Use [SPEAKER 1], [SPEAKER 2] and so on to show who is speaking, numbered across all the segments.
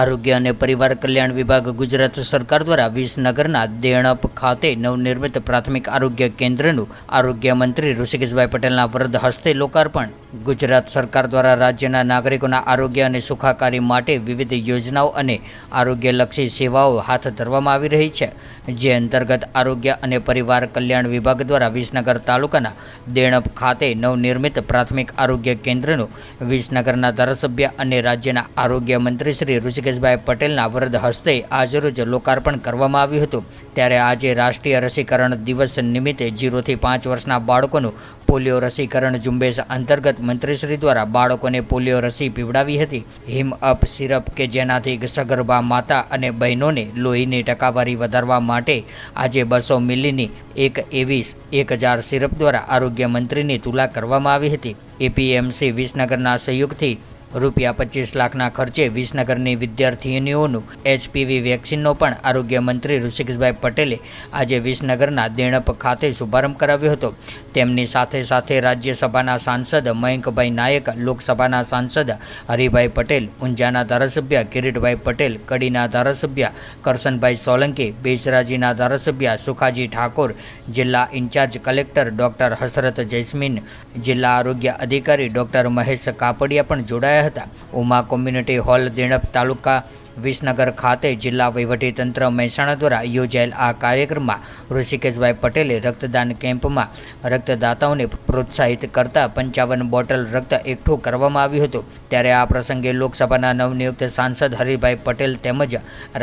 [SPEAKER 1] આરોગ્ય અને પરિવાર કલ્યાણ વિભાગ ગુજરાત સરકાર દ્વારા વિસનગરના દેણપ ખાતે નવનિર્મિત પ્રાથમિક આરોગ્ય કેન્દ્રનું આરોગ્ય મંત્રી ઋષિકેશભાઈ પટેલના વરદ હસ્તે લોકાર્પણ. ગુજરાત સરકાર દ્વારા રાજ્યના નાગરિકોના આરોગ્ય અને સુખાકારી માટે વિવિધ યોજનાઓ અને આરોગ્યલક્ષી સેવાઓ હાથ ધરવામાં આવી રહી છે, જે અંતર્ગત આરોગ્ય અને પરિવાર કલ્યાણ વિભાગ દ્વારા વિસનગર તાલુકાના દેણપ ખાતે નવનિર્મિત પ્રાથમિક આરોગ્ય કેન્દ્રનું વિસનગરના ધારાસભ્ય અને રાજ્યના આરોગ્ય મંત્રી શ્રી ઋષિકેશભાઈ પટેલના વરદ હસ્તે આજરોજ લોકાર્પણ કરવામાં આવ્યું હતું. ત્યારે આજે રાષ્ટ્રીય રસીકરણ દિવસ નિમિત્તે 0 થી 5 વર્ષના બાળકોનું પોલિયો રસીકરણ ઝુંબેશ અંતર્ગત મંત્રીશ્રી દ્વારા બાળકોને પોલિયો રસી પીવડાવી હતી. હિમ અપ સિરપ કે જેનાથી સગર્ભા માતા અને બહેનોને લોહીની ટકાવારી વધારવા માટે આજે 200 મિલીની એક એવી 1000 સિરપ દ્વારા આરોગ્ય મંત્રીની તુલા કરવામાં આવી હતી. એપીએમસી વિસનગરના સહયોગથી ₹25 લાખના ખર્ચે વિસનગરની વિદ્યાર્થીનીઓનું HPV વેક્સિનનો પણ આરોગ્ય મંત્રી ઋષિકેશભાઈ પટેલે આજે વિસનગરના દેણપ ખાતે શુભારંભ કરાવ્યો હતો. તેમની સાથે રાજ્યસભાના સાંસદ મયંકભાઈ નાયક, લોકસભાના સાંસદ હરિભાઈ પટેલ, ઊંઝાના ધારાસભ્ય કિરીટભાઈ પટેલ, કડીના ધારાસભ્ય કરશનભાઈ સોલંકી, બેચરાજીના ધારાસભ્ય સુખાજી ઠાકોર, જિલ્લા incharge collector doctor Hasrat Jasmine, જિલ્લા આરોગ્ય અધિકારી ડૉક્ટર મહેશ કાપડિયા પણ જોડાયા હતા. ઉમા કોમ્યુનિટી હોલ દેણપ તાલુકા વિસનગર ખાતે જિલ્લા વહીવટીતંત્ર મહેસાણા દ્વારા યોજાયેલ આ કાર્યક્રમમાં ઋષિકેશભાઈ પટેલે રક્તદાન કેમ્પમાં રક્તદાતાઓને પ્રોત્સાહિત કરતા 55 બોટલ રક્ત એકઠું કરવામાં આવ્યું હતું. ત્યારે આ પ્રસંગે લોકસભાના નવનિયુક્ત સાંસદ હરિભાઈ પટેલ તેમજ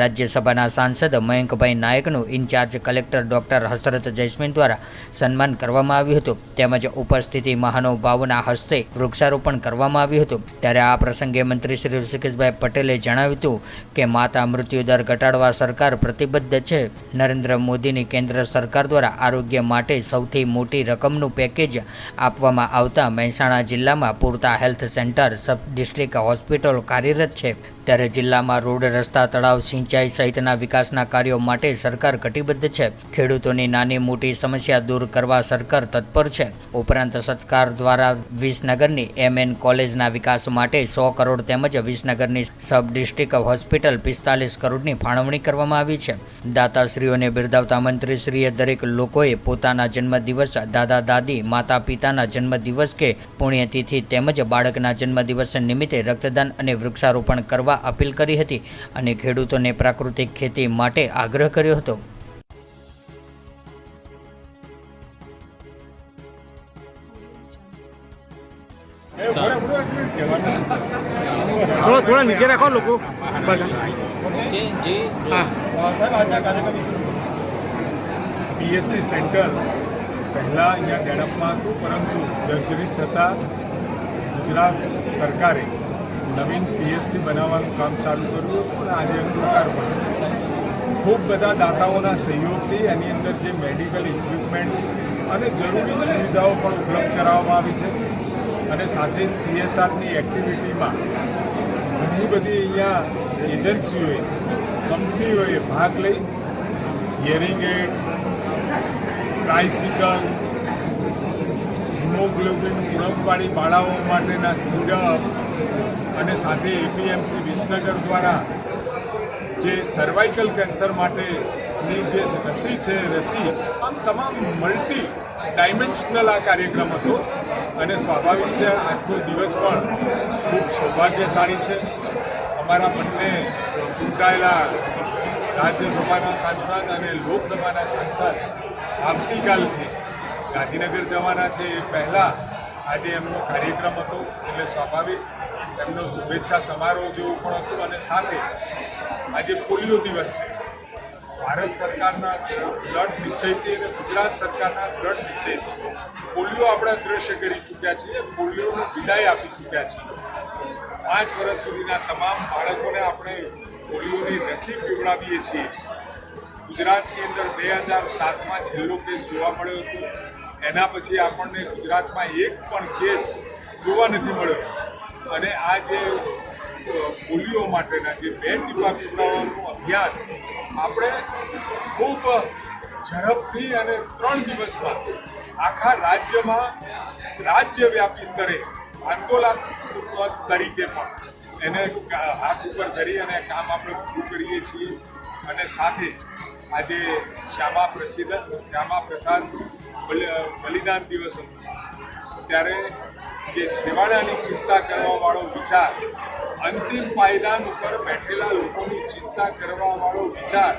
[SPEAKER 1] રાજ્યસભાના સાંસદ મયંકભાઈ નાયકનું incharge collector doctor Hasrat Jasmine દ્વારા સન્માન કરવામાં આવ્યું હતું. તેમજ ઉપસ્થિતિ મહાનુભાવોના હસ્તે વૃક્ષારોપણ કરવામાં આવ્યું હતું. ત્યારે આ પ્રસંગે મંત્રી શ્રી ઋષિકેશભાઈ પટેલે જણાવ્યું હતું કે માતા મૃત્યુદર ઘટાડવા સરકાર પ્રતિબદ્ધ છે. નરેન્દ્ર મોદીની કેન્દ્ર સરકાર દ્વારા આરોગ્ય માટે સૌથી મોટી રકમનું પેકેજ આપવામાં આવતા મહેસાણા જિલ્લામાં પૂરતા health centre, sub district hospital કાર્યરત છે. ત્યારે જિલ્લામાં રોડ, રસ્તા, તળાવ, સિંચાઈ સહિતના વિકાસના કાર્યો માટે સરકાર કટિબદ્ધ છે. ખેડૂતોની નાની મોટી સમસ્યા દૂર કરવા સરકાર તત્પર છે. ઉપરાંત સરકાર દ્વારા વિસનગરની MN કોલેજના વિકાસ માટે 100 કરોડ તેમજ વિસનગરની સબ ડિસ્ટ્રિક્ટ હોસ્પિટલ 45 કરોડની ફાળવણી કરવામાં આવી છે. દાતાશ્રીઓને બિરદાવતા મંત્રીશ્રીએ દરેક લોકોએ પોતાના જન્મદિવસ, દાદા દાદી, માતા પિતાના જન્મદિવસ કે પુણ્યતિથિ તેમજ બાળકના જન્મદિવસ નિમિત્તે રક્તદાન અને વૃક્ષારોપણ કરવા અપીલ કરી હતી અને ખેડૂતોને પ્રાકૃતિક ખેતી માટે આગ્રહ કર્યો હતો.
[SPEAKER 2] થોડા નીચે રાખો લોકો.
[SPEAKER 3] PHC સેન્ટર પહેલાં અહીંયા દેણપમાં હતું, પરંતુ જર્જરિત થતાં ગુજરાત સરકારે નવીન PHC બનાવવાનું કામ ચાલુ કર્યું અને આજે એનું લોકાર્પણ છે. ખૂબ બધા દાતાઓના સહયોગથી એની અંદર જે મેડિકલ ઇક્વિપમેન્ટ્સ અને જરૂરી સુવિધાઓ પણ ઉપલબ્ધ કરાવવામાં આવી છે અને સાથે CSRની એક્ટિવિટીમાં ઘણી બધી અહીંયા એજન્સીઓએ, કંપનીઓએ ભાગ લઈ હિયરિંગ એડ, ટ્રાઇસિકલ, હિમોગ્લોબિન ઉણપવાળી બાળાઓ માટેના સિરપ અને સાથે APMC વિસનગર દ્વારા જે સર્વાઇકલ કેન્સર માટેની જે રસી છે, આમ તમામ મલ્ટી ડાયમેન્શનલ આ કાર્યક્રમ હતો અને સ્વાભાવિક છે આજનો દિવસ પણ ખૂબ સૌભાગ્યશાળી છે. અમારા બંને ચૂંટાયેલા રાજ્યસભાના સાંસદ અને લોકસભાના સાંસદ આવતીકાલથી ગાંધીનગર જવાના છે. એ પહેલાં આજે એમનો કાર્યક્રમ હતો એટલે સ્વાભાવિક એમનો શુભેચ્છા સમારોહ જેવું પણ હતું. અને સાથે આજે પોલિયો દિવસ છે. ભારત સરકારના દ્રઢ નિશ્ચયથી અને ગુજરાત સરકારના દ્રઢ નિશ્ચયથી પોલિયો આપણે અદૃશ્ય કરી ચૂક્યા છીએ, પોલિયોને વિદાય આપી ચૂક્યા છીએ. 5 વર્ષ સુધીના તમામ બાળકોને આપણે પોલિયોની રસી પીવડાવીએ છીએ. ગુજરાતની અંદર 2007માં છેલ્લો કેસ જોવા મળ્યો હતો. એના પછી આપણને ગુજરાતમાં એક પણ કેસ જોવા નથી મળ્યો. અને આ જે પોલિયો માટેના જે 2 ટીપા પીવડાવવાનું અભિયાન આપણે ખૂબ ઝડપથી અને 3 દિવસમાં આખા રાજ્યમાં રાજ્યવ્યાપી સ્તરે આંદોલન તરીકે પણ એને હાથ ઉપર ધરી અને કામ આપણે પૂરું કરીએ છીએ. અને સાથે આજે શ્યામા પ્રસાદ બલિદાન દિવસ હતો ત્યારે જે છેવાડાની ચિંતા કરવાવાળો વિચાર, અંતિમ પાયદાન ઉપર બેઠેલા લોકોની ચિંતા કરવાવાળો વિચાર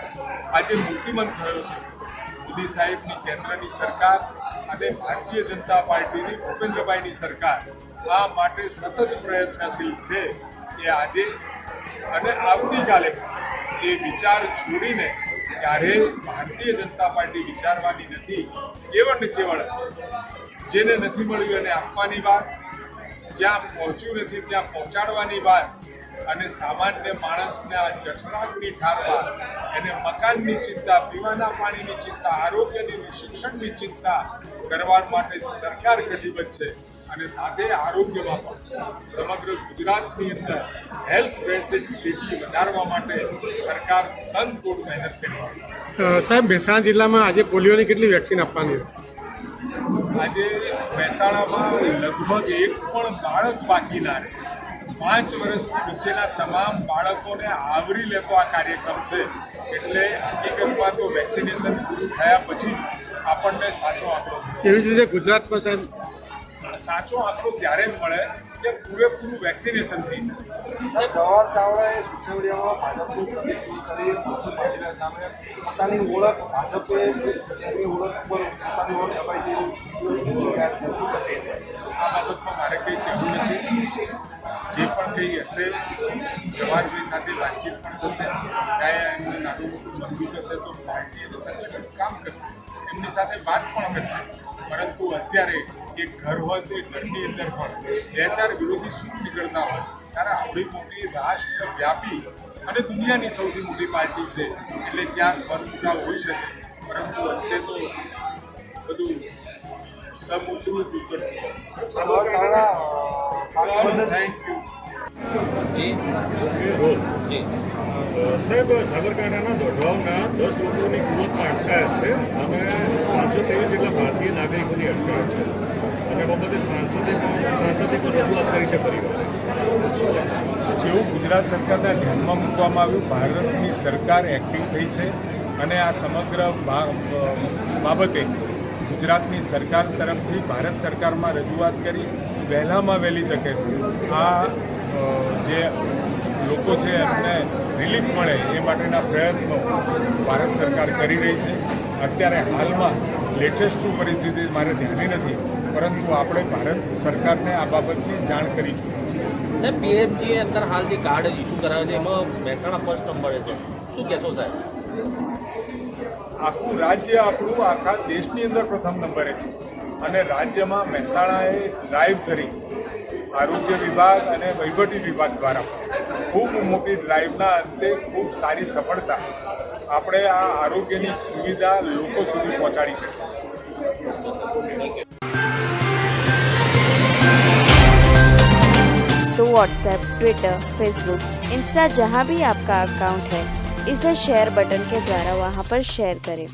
[SPEAKER 3] આજે મૂર્તિમંત થયો છે. મોદી સાહેબની કેન્દ્રની સરકાર અને ભારતીય જનતા પાર્ટીની ભૂપેન્દ્રભાઈની સરકાર આ માટે સતત પ્રયત્નશીલ છે કે આજે અને આવતીકાલે એ વિચાર છોડીને ક્યારેય ભારતીય જનતા પાર્ટી વિચારવાની નથી. કેવળ ને કેવળ જેને નથી મળ્યું એને આપવાની વાત, જ્યાં પહોંચ્યું નથી ત્યાં પહોંચાડવાની વાત અને સામાન્ય માણસને આ જઠરાગની ઠારમાં એને મકાનની ચિંતા, પીવાના પાણીની ચિંતા, આરોગ્યની, શિક્ષણની ચિંતા કરવા માટે સરકાર કટિબદ્ધ છે. અને સાથે આરોગ્યમાં પણ સમગ્ર ગુજરાતની અંદર હેલ્થ ફેસિલિટી વધારવા માટે સરકાર તનતોડ મહેનત કરી રહી છે.
[SPEAKER 2] સાહેબ, મહેસાણા જિલ્લામાં આજે પોલિયોની કેટલી વેક્સિન આપવાની?
[SPEAKER 3] આજે મહેસાણામાં લગભગ એક પણ બાળક બાકી ના રહે. 5 વર્ષથી નીચેના તમામ બાળકોને આવરી લેતો આ કાર્યક્રમ છે. એટલે હકીકતમાં તો વેક્સિનેશન પૂરું થયા પછી આપણને સાચો આંકડો મળે.
[SPEAKER 2] એવી જ રીતે ગુજરાતમાં સાહેબ
[SPEAKER 3] સાચો આંકડો ત્યારે જ મળે કે પૂરેપૂરું વેક્સિનેશન થઈ જાય.
[SPEAKER 4] જવાહર ચાવડાએ સોશિયલ મીડિયામાં ભાજપનું પ્રતિકૂળ કરી મનસુખ માંડવીયા સામે પોતાની ઓળખ, ભાજપે એની ઓળખ ઉપર પોતાની ઓળખ દબાઈ દીધી.
[SPEAKER 3] આ બાબતમાં મારે કંઈ કહેવું નથી. જે પણ કંઈ હશે જવાહરભાઈ સાથે વાતચીત પણ થશે. ચાહે એમને નાનું મોટું મનદુખ હશે તો પાર્ટી અને સંગઠન કામ કરશે, એમની સાથે વાત પણ કરશે. પરંતુ અત્યારે એક ઘર હોય તો એ ઘરની અંદર પણ 2-4 વિરોધી સૂર નીકળતા હોય ત્યારે આવડી મોટી રાષ્ટ્રવ્યાપી અને દુનિયાની સૌથી મોટી પાર્ટી છે એટલે ત્યાં મતમુદ્દા હોઈ શકે. પરંતુ અંતે તો બધું સમુદ્રું જ ઉતરતું.
[SPEAKER 4] Jawahar Chavda
[SPEAKER 3] thank you.
[SPEAKER 5] સાહેબ, સાબરકાંઠાના દોઢવાવના 10 લોકોની કુવતમાં અટકાયત છે અને 523 જેટલા ભારતીય નાગરિકોની અટકાયત છે અને બાબતે સાંસદે પણ રજૂઆત કરી છે પરિવારે.
[SPEAKER 3] જેવું ગુજરાત સરકારના ધ્યાનમાં મૂકવામાં આવ્યું, ભારતની સરકાર એક્ટિવ થઈ છે અને આ સમગ્ર બાબતે ગુજરાતની સરકાર તરફથી ભારત સરકારમાં રજૂઆત કરી વહેલામાં વહેલી તકે આ જે લોકો છે એમને રિલીફ મળે એ માટેના પ્રયત્નો ભારત સરકાર કરી રહી છે. અત્યારે હાલમાં લેટેસ્ટ શું પરિસ્થિતિ મારે ધ્યાને નથી, પરંતુ આપણે ભારત સરકારને આ બાબતની જાણ કરી ચૂક્યા છીએ.
[SPEAKER 6] સાહેબ, પીએમજીએ અંદર હાલ જે કાર્ડ ઇસ્યુ કરાવે છે એમાં મહેસાણા ફર્સ્ટ નંબરે છે, શું કહેશો સાહેબ?
[SPEAKER 3] આખું રાજ્ય આપણું આખા દેશની અંદર પ્રથમ નંબરે છે અને રાજ્યમાં મહેસાણાએ ડ્રાઈવ કરી આરોગ્ય વિભાગ અને વહીવટી વિભાગ દ્વારા ખૂબ મોટી ડ્રાઈવના અંતે ખૂબ સારી સફળતા આપણે આ આરોગ્યની સુવિધા લોકો સુધી પહોંચાડી શકીએ છીએ.
[SPEAKER 7] तो व्हाट्सएप, ट्विटर, फेसबुक, इंस्टा जहाँ भी आपका अकाउंट है इसे शेयर बटन के द्वारा वहाँ पर शेयर करें